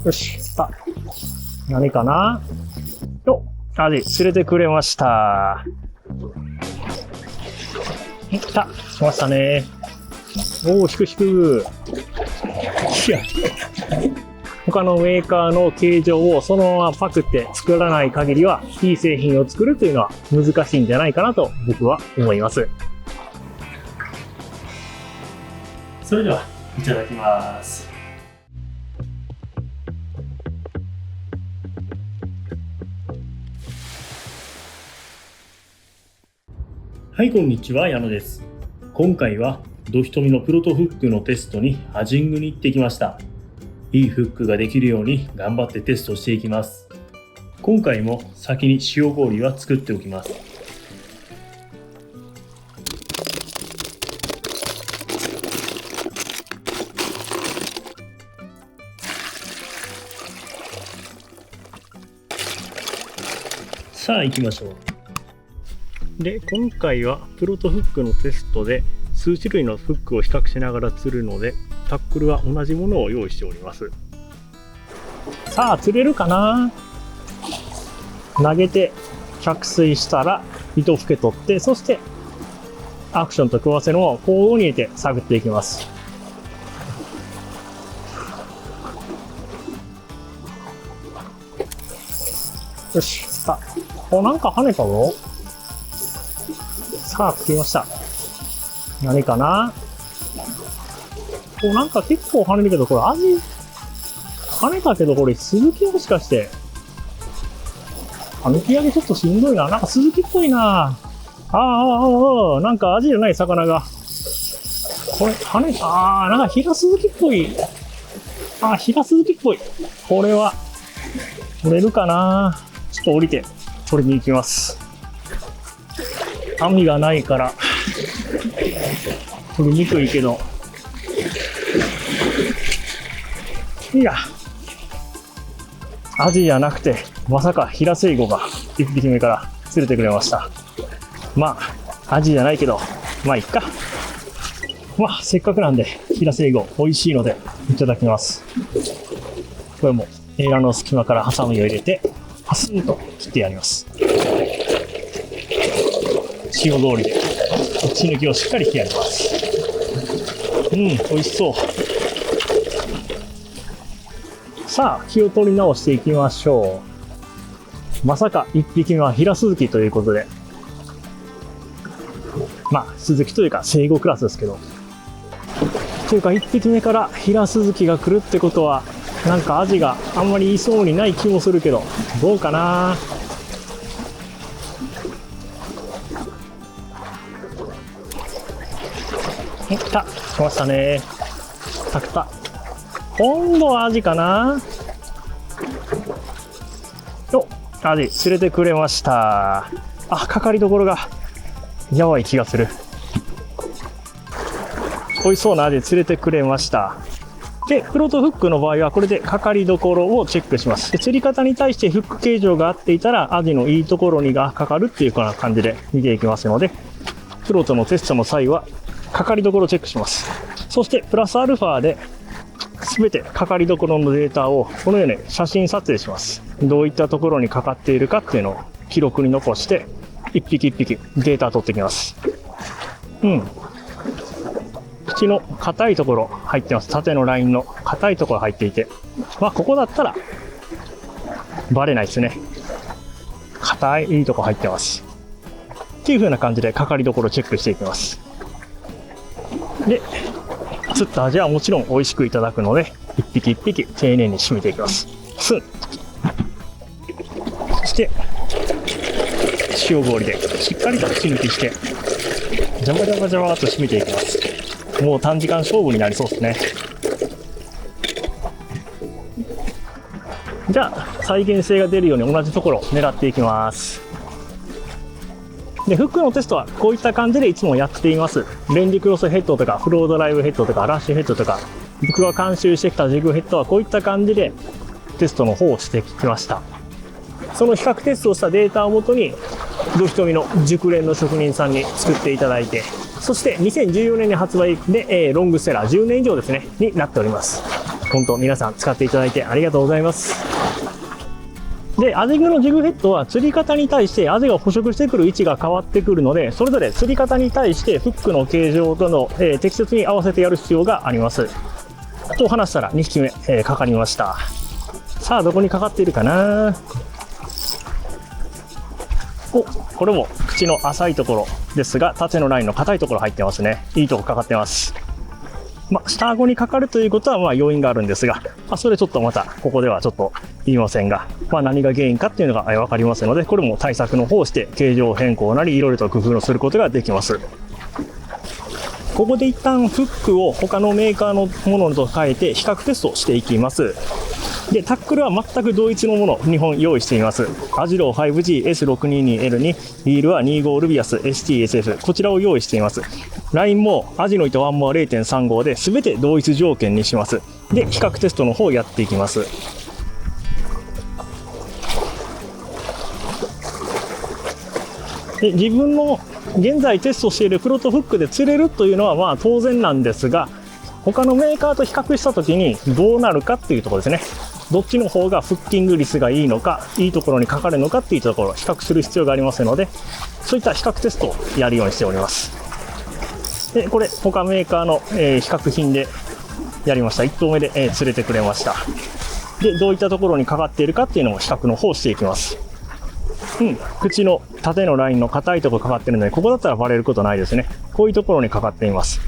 よし、何かな。よっ、アジ釣れてくれました。来ましたね。おー、引く。いや、他のメーカーの形状をそのままパクって作らない限りは、いい製品を作るというのは難しいんじゃないかなと僕は思います。それでは、いただきます。はい、こんにちは、矢野です。今回はドヒトミのプロトフックのテストにハジングに行ってきました。いいフックができるように頑張ってテストしていきます。今回も先に塩氷は作っておきます。さあ行きましょう。で、今回はプロトフックのテストで数種類のフックを比較しながら釣るので、タックルは同じものを用意しております。さあ釣れるかな。投げて着水したら糸付け取って、そしてアクションと食わせのを交互に入れて探っていきます。よし、なんか跳ねたぞ。さあ、着きました。何かな。なんか結構跳ねるけど、これ味、跳ねたけど、これ鈴木もしかして。抜き上げちょっとしんどいな。なんか鈴木っぽいな。なんか味じゃない魚が。これ、なんかヒラスズキっぽい。ヒラスズキっぽい。これは、取れるかな。ちょっと降りて、取りに行きます。網がないから、取りにくいけど。いや、アジじゃなくて、まさかヒラセイゴが1匹目から釣れてくれました。まあ、アジじゃないけど、まあいっか。まあ、せっかくなんで、ヒラセイゴ美味しいのでいただきます。これもエラの隙間からハサミを入れて、パスンと切ってやります。塩通りで血抜きをしっかりしてやります。美味しそう。さあ、気を取り直していきましょう。まさか1匹目はヒラスズキということで、まあスズキというか生後クラスですけど、というか1匹目からヒラスズキが来るってことは、なんかアジがあんまりいそうにない気もするけど、どうかな。来ましたね。たくた。今度はアジかな。よっ、アジ釣れてくれました。かかりどころがやばい気がする。美味しそうなアジ釣れてくれました。で、プロトフックの場合はこれでかかりどころをチェックします。で、釣り方に対してフック形状が合っていたら、アジのいいところにがかかるっていうような感じで見ていきますので、プロとのテストの際はかかりどころをチェックします。そしてプラスアルファで全てかかりどころのデータをこのように写真撮影します。どういったところにかかっているかっていうのを記録に残して、一匹一匹データを取ってきます。口の硬いところ入ってます。縦のラインの硬いところ入っていて、ここだったらバレないですね。硬いところ入ってます。っていう風な感じでかかりどころをチェックしていきます。で、釣ったアジはもちろん美味しくいただくので、一匹一匹丁寧に締めていきます。そして塩氷でしっかりと口抜きして、ジャバジャバジャバと締めていきます。もう短時間勝負になりそうですね。じゃあ再現性が出るように同じところを狙っていきます。で、フックのテストはこういった感じでいつもやっています。レンジクロスヘッドとかフロードライブヘッドとかラッシュヘッドとか、僕が監修してきたジグヘッドはこういった感じでテストの方をしてきました。その比較テストをしたデータをもとにドヒトミの熟練の職人さんに作っていただいて、そして2014年に発売で、ロングセラー10年以上ですねになっております。本当皆さん使っていただいてありがとうございます。で、アジングのジグヘッドは釣り方に対してアジが捕食してくる位置が変わってくるので、それぞれ釣り方に対してフックの形状との、適切に合わせてやる必要があります。と話したら2匹目、かかりました。さあ、どこにかかっているかな。お、これも口の浅いところですが、縦のラインの硬いところ入ってますね。いいとこかかってます。下顎にかかるということは要因があるんですが、それちょっとまたここではちょっと言いませんが、何が原因かっていうのが分かりますので、これも対策の方をして形状変更なりいろいろと工夫をすることができます。ここで一旦フックを他のメーカーのものと変えて比較テストしていきます。で、タックルは全く同一のものを2本用意しています。アジロー 5G S622L にリールは25ルビアス STSF、 こちらを用意しています。ラインもアジの糸ワンモア 0.35 で全て同一条件にします。で、比較テストの方をやっていきます。で、自分の現在テストしているプロトフックで釣れるというのは当然なんですが、他のメーカーと比較したときにどうなるかっていうところですね。どっちの方がフッキング率がいいのか、いいところにかかるのかっていうところを比較する必要がありますので、そういった比較テストをやるようにしております。で、これ他メーカーの、比較品でやりました。1投目で、釣れてくれました。で、どういったところにかかっているかっていうのも比較の方をしていきます。口の縦のラインの硬いところかかってるので、ここだったらバレることないですね。こういうところにかかっています。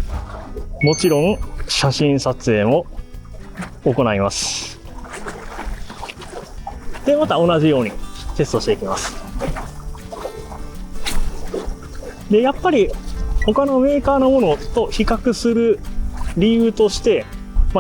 もちろん写真撮影も行います。で、また同じようにテストしていきます。で、やっぱり他のメーカーのものと比較する理由として、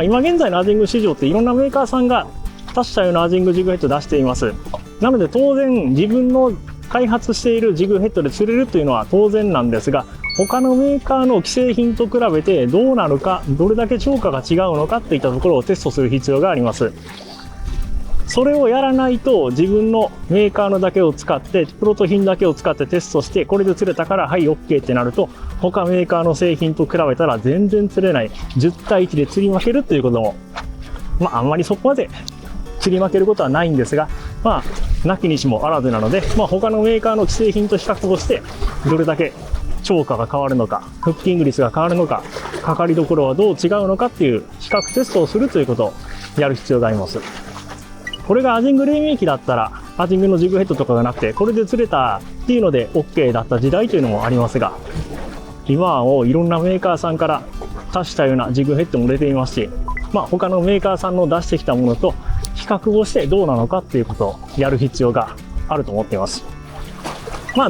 今現在のアジング市場っていろんなメーカーさんが多種多様なアジングジグヘッド出しています。なので当然自分の開発しているジグヘッドで釣れるというのは当然なんですが、他のメーカーの既製品と比べてどうなるか、どれだけ超過が違うのかといったところをテストする必要があります。それをやらないと、自分のメーカーのだけを使って、プロト品だけを使ってテストして、これで釣れたからはい OK ってなると、他メーカーの製品と比べたら全然釣れない、10対1で釣り負けるということも、あんまりそこまで釣り負けることはないんですが、なきにしもあらずなので、他のメーカーの既製品と比較をして、どれだけ超過が変わるのか、フッキング率が変わるのか、かかりどころはどう違うのかっていう比較テストをするということをやる必要があります。これがアジング黎明期だったら、アジングのジグヘッドとかがなくて、これで釣れたっていうので OK だった時代というのもありますが、今はいろんなメーカーさんから多種多様なジグヘッドも出ていますし、他のメーカーさんの出してきたものと比較をしてどうなのかっていうことをやる必要があると思っています。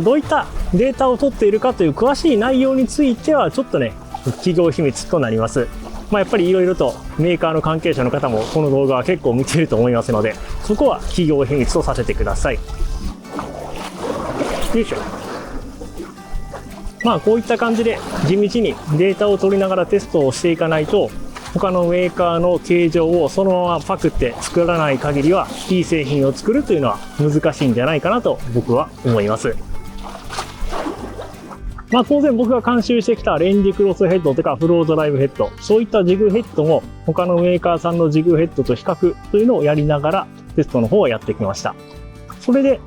どういったデータを取っているかという詳しい内容についてはちょっとね、企業秘密となります。やっぱりいろいろとメーカーの関係者の方もこの動画は結構見ていると思いますので、そこは企業秘密とさせてください。よいしょ。こういった感じで地道にデータを取りながらテストをしていかないと、他のメーカーの形状をそのままパクって作らない限りはいい製品を作るというのは難しいんじゃないかなと僕は思います。当然僕が監修してきたレンジクロスヘッドとかフロードライブヘッド、そういったジグヘッドも他のメーカーさんのジグヘッドと比較というのをやりながらテストの方をやってきました。それで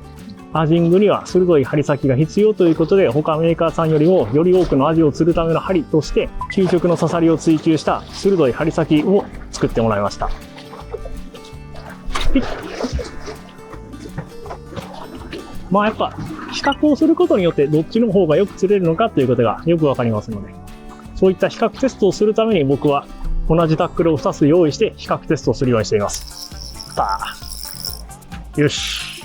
アジングには鋭い針先が必要ということで、他メーカーさんよりもより多くのアジを釣るための針として究極の刺さりを追求した鋭い針先を作ってもらいました。やっぱ比較をすることによってどっちの方がよく釣れるのかということがよくわかりますので、そういった比較テストをするために僕は同じタックルを2つ用意して比較テストをするようにしています。よし。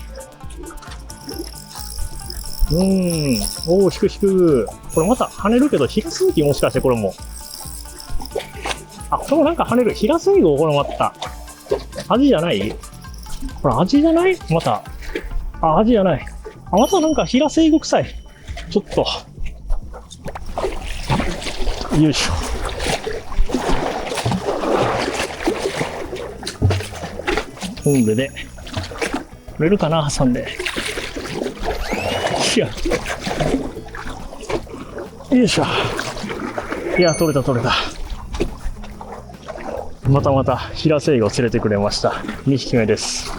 おー、引く。これまた跳ねるけど、ヒラスイギもしかしてこれも。これもなんか跳ねる。ヒラスイギこれまた。アジじゃない？これアジじゃない？また。アジじゃない。またなんかヒラスイギ臭い。ちょっと。よいしょ。トングで。取れるかな？挟んで。よいしょ。いや、取れた。またまたヒラセイを連れてくれました。2匹目です。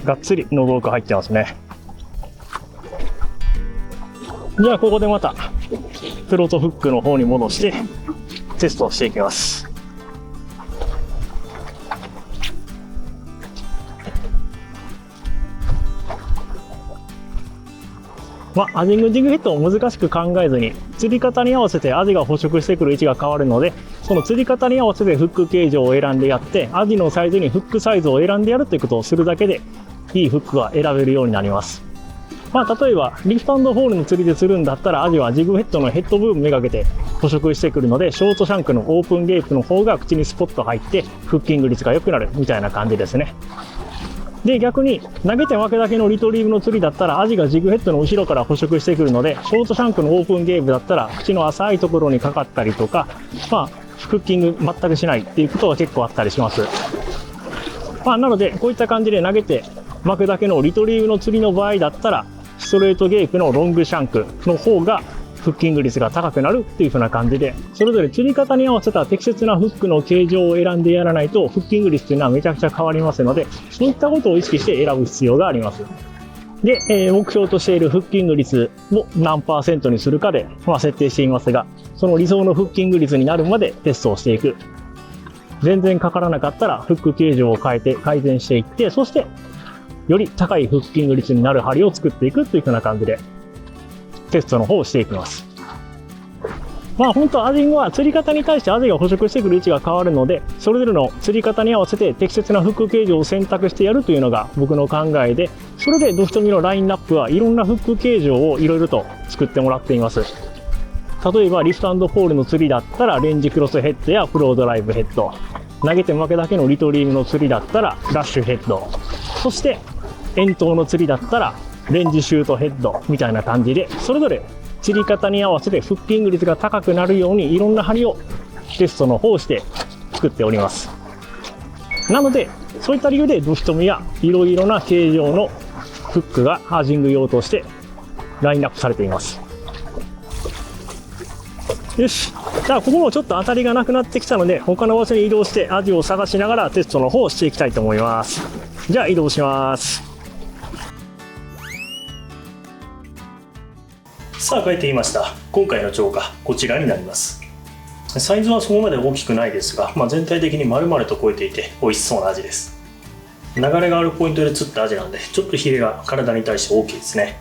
がっつり喉奥入ってますね。じゃあここでまたフロートフックの方に戻してテストをしていきます。アジングジグヘッドを難しく考えずに、釣り方に合わせてアジが捕食してくる位置が変わるので、その釣り方に合わせてフック形状を選んでやって、アジのサイズにフックサイズを選んでやるということをするだけで、いいフックが選べるようになります。例えばリフト&ホールの釣りで釣るんだったら、アジはジグヘッドのヘッド部分めがけて捕食してくるので、ショートシャンクのオープンゲープの方が口にスポッと入ってフッキング率が良くなるみたいな感じですね。で、逆に投げて負けだけのリトリーブの釣りだったら、アジがジグヘッドの後ろから捕食してくるので、ショートシャンクのオープンゲープだったら口の浅いところにかかったりとか、フッキング全くしないっていうことが結構あったりします。なのでこういった感じで投げて負けだけのリトリーブの釣りの場合だったら、ストレートゲープのロングシャンクの方がフッキング率が高くなるっていう風な感じで、それぞれ釣り方に合わせた適切なフックの形状を選んでやらないとフッキング率っていうのはめちゃくちゃ変わりますので、そういったことを意識して選ぶ必要があります。で、目標としているフッキング率を何%にするかで、設定していますが、その理想のフッキング率になるまでテストをしていく。全然かからなかったらフック形状を変えて改善していって、そしてより高いフッキング率になる針を作っていくという風な感じでテストの方をしていきます。本当アジングは釣り方に対してアジが捕食してくる位置が変わるので、それぞれの釣り方に合わせて適切なフック形状を選択してやるというのが僕の考えで、それでドフトミのラインナップはいろんなフック形状をいろいろと作ってもらっています。例えばリフト&ホールの釣りだったらレンジクロスヘッドやフロードライブヘッド、投げて負けだけのリトリームの釣りだったらラッシュヘッド、そして遠投の釣りだったらレンジシュートヘッドみたいな感じで、それぞれ釣り方に合わせてフッキング率が高くなるようにいろんな針をテストの方して作っております。なのでそういった理由でドフトミはいろいろな形状のフックがアジング用としてラインナップされています。よし、じゃあここもちょっと当たりがなくなってきたので、他の場所に移動してアジを探しながらテストの方をしていきたいと思います。じゃあ移動します。さあ帰ってきました。今回の釣果こちらになります。サイズはそこまで大きくないですが、全体的に丸々と超えていて美味しそうなアジです。流れがあるポイントで釣ったアジなんで、ちょっとヒレが体に対して大きいですね。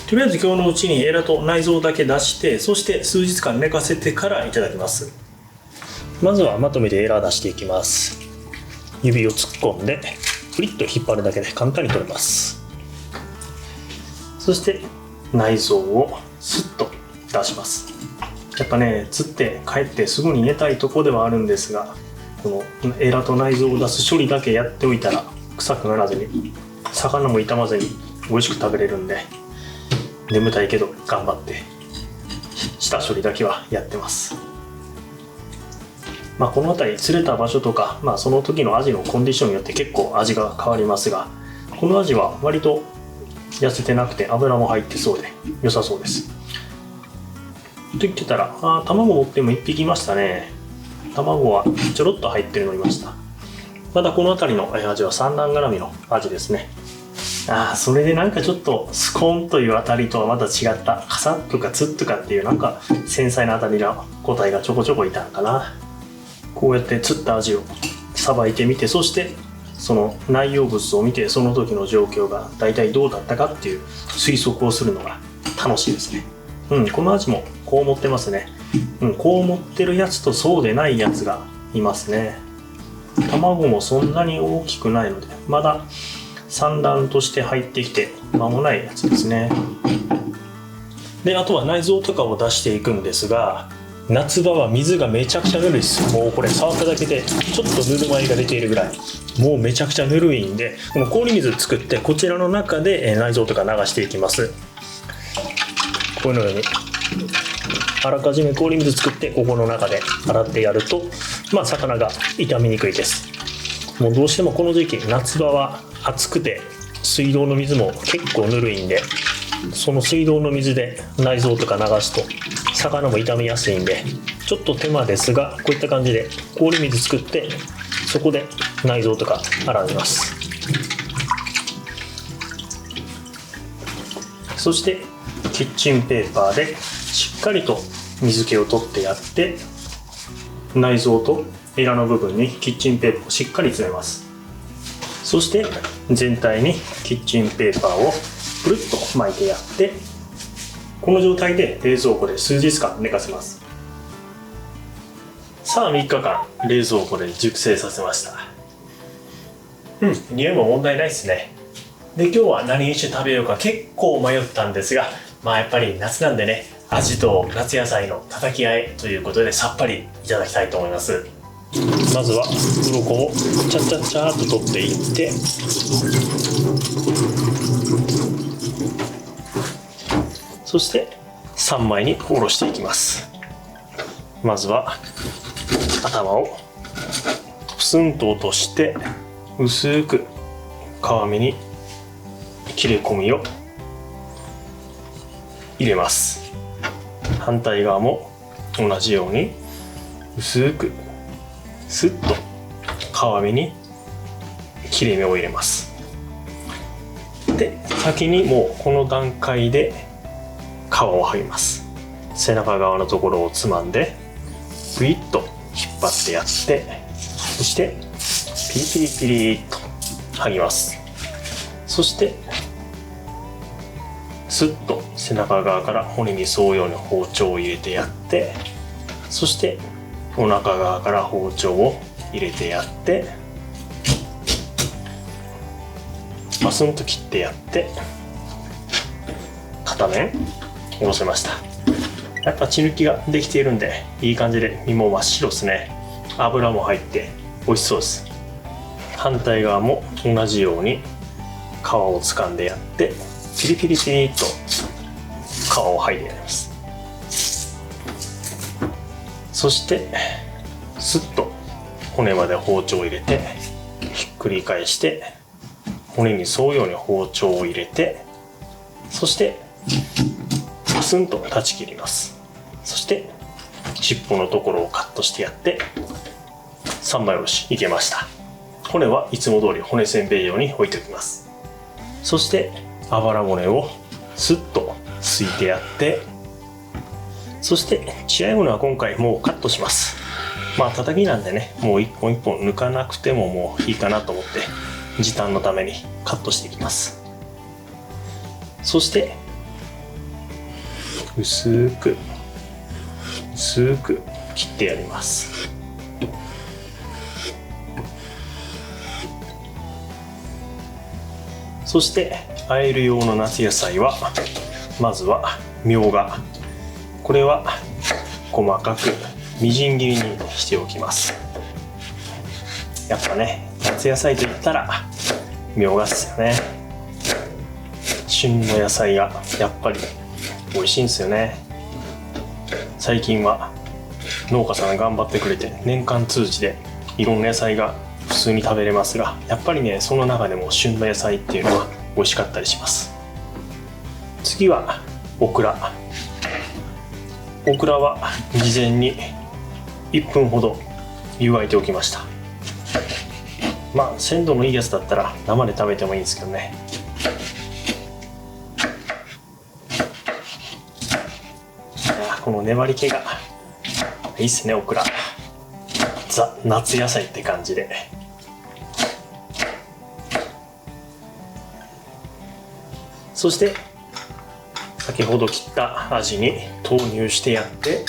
とりあえず今日のうちにエラと内臓だけ出して、そして数日間寝かせてからいただきます。まずはまとめてエラ出していきます。指を突っ込んでプリッと引っ張るだけで簡単に取れます。そして内臓をスッと出します。やっぱね、釣って帰ってすぐに寝たいとこではあるんですが、このエラと内臓を出す処理だけやっておいたら臭くならずに、魚も傷まずに美味しく食べれるんで、眠たいけど頑張って下処理だけはやってます。この辺り釣れた場所とか、その時のアジのコンディションによって結構味が変わりますが、このアジは割と痩せてなくて油も入ってそうで良さそうです。と言ってたら、卵持っても1匹いましたね。卵はちょろっと入ってるのいました。まだこの辺りのアジは産卵絡みのアジですね。それでなんかちょっとスコーンという当たりとはまた違ったカサッとかツッとかっていうなんか繊細な当たりの個体がちょこちょこいたのかな。こうやって釣ったアジをさばいてみて、そしてその内容物を見て、その時の状況が大体どうだったかっていう推測をするのが楽しいですね。このアジもこう持ってますね。こう持ってるやつとそうでないやつがいますね。卵もそんなに大きくないので、まだ産卵として入ってきて間もないやつですね。で、あとは内臓とかを出していくんですが、夏場は水がめちゃくちゃぬるいです。もうこれ触っただけでちょっとぬるま湯が出ているぐらい、もうめちゃくちゃぬるいんで、この氷水作ってこちらの中で内臓とか流していきます。こういうのようにあらかじめ氷水作ってここの中で洗ってやると、魚が傷みにくいです。もうどうしてもこの時期夏場は暑くて水道の水も結構ぬるいんで、その水道の水で内臓とか流すと魚も傷みやすいんで、ちょっと手間ですが、こういった感じで氷水作ってそこで内臓とか洗います。そしてキッチンペーパーでしっかりと水気を取ってやって、内臓とエラの部分にキッチンペーパーをしっかり詰めます。そして全体にキッチンペーパーをくるっと巻いてやって、この状態で冷蔵庫で数日間寝かせます。さあ3日間冷蔵庫で熟成させました。匂いも問題ないですね。で、今日は何にして食べようか結構迷ったんですが、やっぱり夏なんでね、味と夏野菜の叩き合いということでさっぱりいただきたいと思います。まずは鱗をチャチャチャーっと取っていって、そして3枚におろしていきます。まずは頭をプスンと落として薄く皮目に切れ込みを入れます。反対側も同じように薄くスッと皮目に切れ目を入れます。で、先にもうこの段階で皮を剥ぎます。背中側のところをつまんでグイッと引っ張ってやって、そしてピリピリピリっと剥ぎます。そしてスッと背中側から骨に沿うように包丁を入れてやって、そしてお腹側から包丁を入れてやって、バスンと切ってやって、片面おろせました。やっぱ血抜きができているんでいい感じで身も真っ白ですね。油も入って美味しそうです。反対側も同じように皮を掴んでやって、ピリピリピリっと皮を剥いでやります。そしてスッと骨まで包丁を入れてひっくり返して、骨に沿うように包丁を入れて、そしてパスンと断ち切ります。そして尻尾のところをカットしてやって3枚おろしいけました。骨はいつも通り骨せんべい用に置いておきます。そしてあばら骨をスッとすいてやって、そして血合い骨は今回もうカットします。叩きなんでね、もう一本一本抜かなくてももういいかなと思って時短のためにカットしていきます。そして薄く切ってやります。そして和える用の夏野菜は、まずはみょうが、これは細かくみじん切りにしておきます。やっぱね、夏野菜といったらみょうがですよね。旬の野菜がやっぱり美味しいんですよね。最近は農家さん頑張ってくれて年間通じていろんな野菜が普通に食べれますが、やっぱりね、その中でも旬の野菜っていうのは美味しかったりします。次はオクラは事前に1分ほど湯がいておきました。鮮度のいいやつだったら生で食べてもいいんですけどね。この粘り気がいいっすね。オクラザ夏野菜って感じで。そして先ほど切ったアジに投入してやって、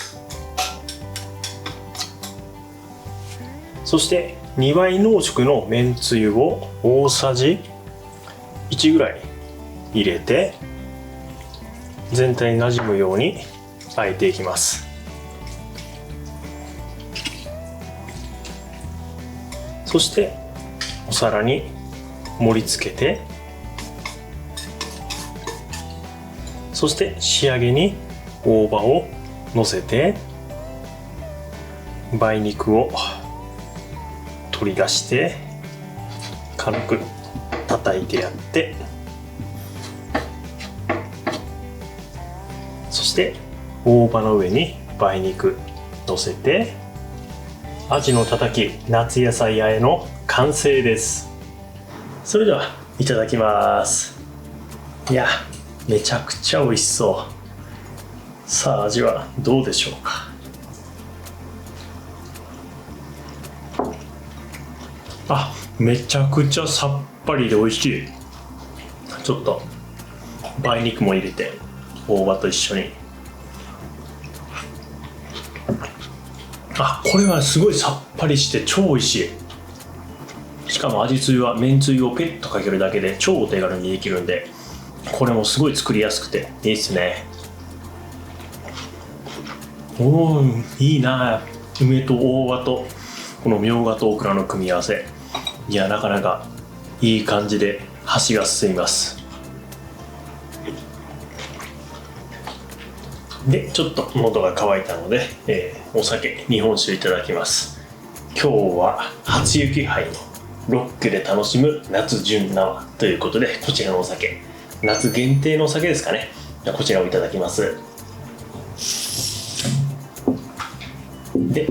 そして2倍濃縮のめんつゆを大さじ1ぐらい入れて全体になじむように和えていきます。そしてお皿に盛り付けて、そして仕上げに大葉をのせて梅肉を取り出して軽く叩いてやって、して大葉の上に梅肉乗せて、アジのたたき夏野菜和えの完成です。それではいただきます。いや、めちゃくちゃ美味しそう。さあ、味はどうでしょうか。あ、めちゃくちゃさっぱりで美味しい。ちょっと梅肉も入れて大葉と一緒に。あ、これはすごいさっぱりして超美味しい。しかも味つゆはめんつゆをペッとかけるだけで超お手軽にできるんで、これもすごい作りやすくていいですね。おー、いいな。梅と大葉とこのみょうがとオクラの組み合わせ、いや、なかなかいい感じで箸が進みます。で、ちょっと喉が渇いたので、お酒、日本酒いただきます。今日は初雪杯のロックで楽しむ夏純生ということで、こちらのお酒、夏限定のお酒ですかね。じゃあこちらをいただきます。で、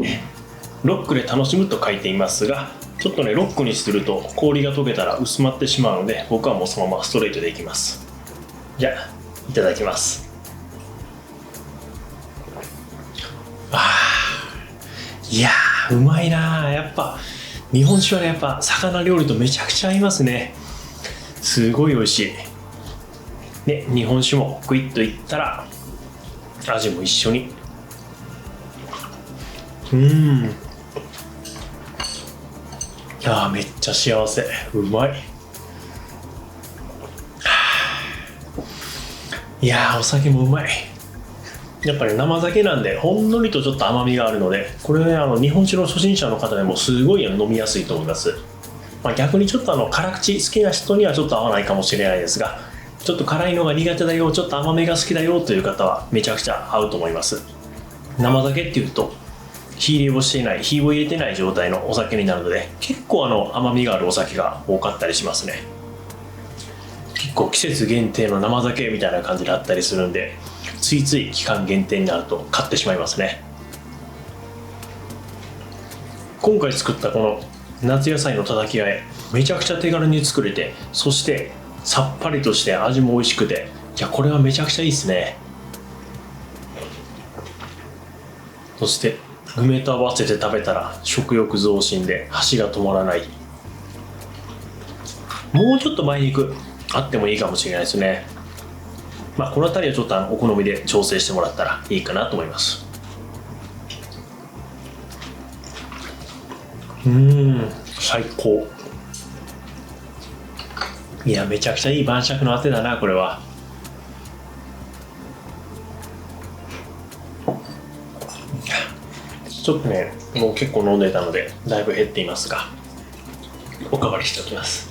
ロックで楽しむと書いていますが、ちょっとね、ロックにすると氷が溶けたら薄まってしまうので、僕はもうそのままストレートでいきます。じゃあいただきます。いやー、うまいな。やっぱ日本酒はね、やっぱ魚料理とめちゃくちゃ合いますね。すごい美味しい。で、日本酒もグイッといったら味も一緒に。いやー、めっちゃ幸せ。うまい。いやー、お酒もうまい。やっぱり生酒なんでほんのりとちょっと甘みがあるので、これね、日本酒の初心者の方でもすごい飲みやすいと思います。逆にちょっと辛口好きな人にはちょっと合わないかもしれないですが、ちょっと辛いのが苦手だよ、ちょっと甘めが好きだよという方はめちゃくちゃ合うと思います。生酒っていうと火入れをしていない、火を入れてない状態のお酒になるので、結構甘みがあるお酒が多かったりしますね。結構季節限定の生酒みたいな感じであったりするんで、ついつい期間限定になると買ってしまいますね。今回作ったこの夏野菜のたたき和え、めちゃくちゃ手軽に作れて、そしてさっぱりとして味も美味しくて、いや、これはめちゃくちゃいいですね。そして梅と合わせて食べたら食欲増進で箸が止まらない。もうちょっと梅肉あってもいいかもしれないですね。この辺りはちょっとお好みで調整してもらったらいいかなと思います。最高。いや、めちゃくちゃいい晩酌のあてだな、これは。ちょっとね、もう結構飲んでたのでだいぶ減っていますが、おかわりしておきます。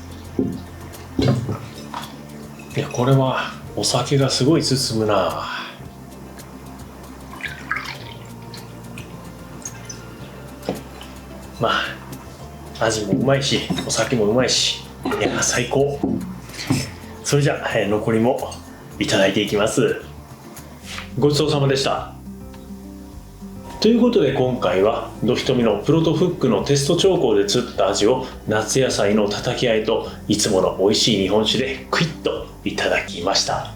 いや、これはお酒がすごい進むな。味もうまいし、お酒もうまいし、いや、最高。それじゃあ、残りもいただいていきます。ごちそうさまでした。ということで、今回はドヒトミのプロトフックのテスト調香で釣った味を夏野菜のたたき和えといつもの美味しい日本酒でクイッといただきました。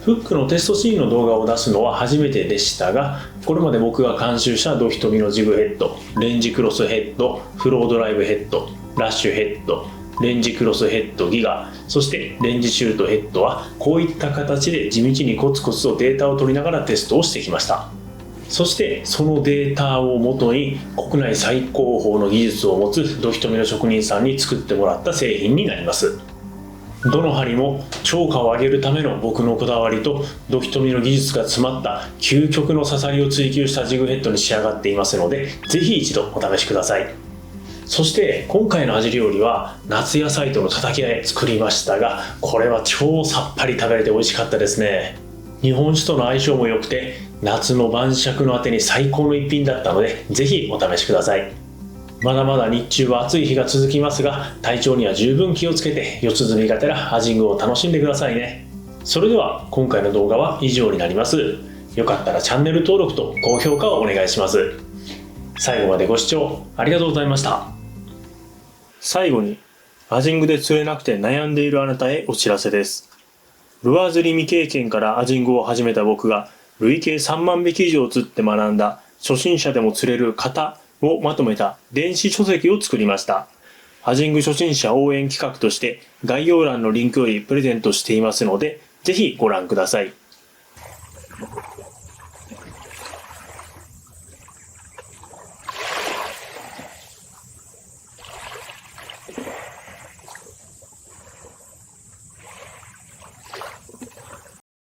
フックのテストシーンの動画を出すのは初めてでしたが、これまで僕が監修したドヒトミのジグヘッド、レンジクロスヘッド、フロードライブヘッド、ラッシュヘッド、レンジクロスヘッドギガ、そしてレンジシュートヘッドはこういった形で地道にコツコツとデータを取りながらテストをしてきました。そしてそのデータをもとに国内最高峰の技術を持つドヒトミの職人さんに作ってもらった製品になります。どの針も超過を上げるための僕のこだわりとドヒトミの技術が詰まった究極の刺さりを追求したジグヘッドに仕上がっていますので、ぜひ一度お試しください。そして今回の味料理は夏野菜とのたたき和え作りましたが、これは超さっぱり食べれて美味しかったですね。日本酒との相性も良くて夏の晩酌のあてに最高の一品だったので、ぜひお試しください。まだまだ日中は暑い日が続きますが、体調には十分気をつけて四つ摘みがてら味具を楽しんでくださいね。それでは今回の動画は以上になります。よかったらチャンネル登録と高評価をお願いします。最後までご視聴ありがとうございました。最後に、アジングで釣れなくて悩んでいるあなたへお知らせです。ルアー釣り未経験からアジングを始めた僕が、累計3万匹以上釣って学んだ初心者でも釣れる型をまとめた電子書籍を作りました。アジング初心者応援企画として概要欄のリンクよりプレゼントしていますので、ぜひご覧ください。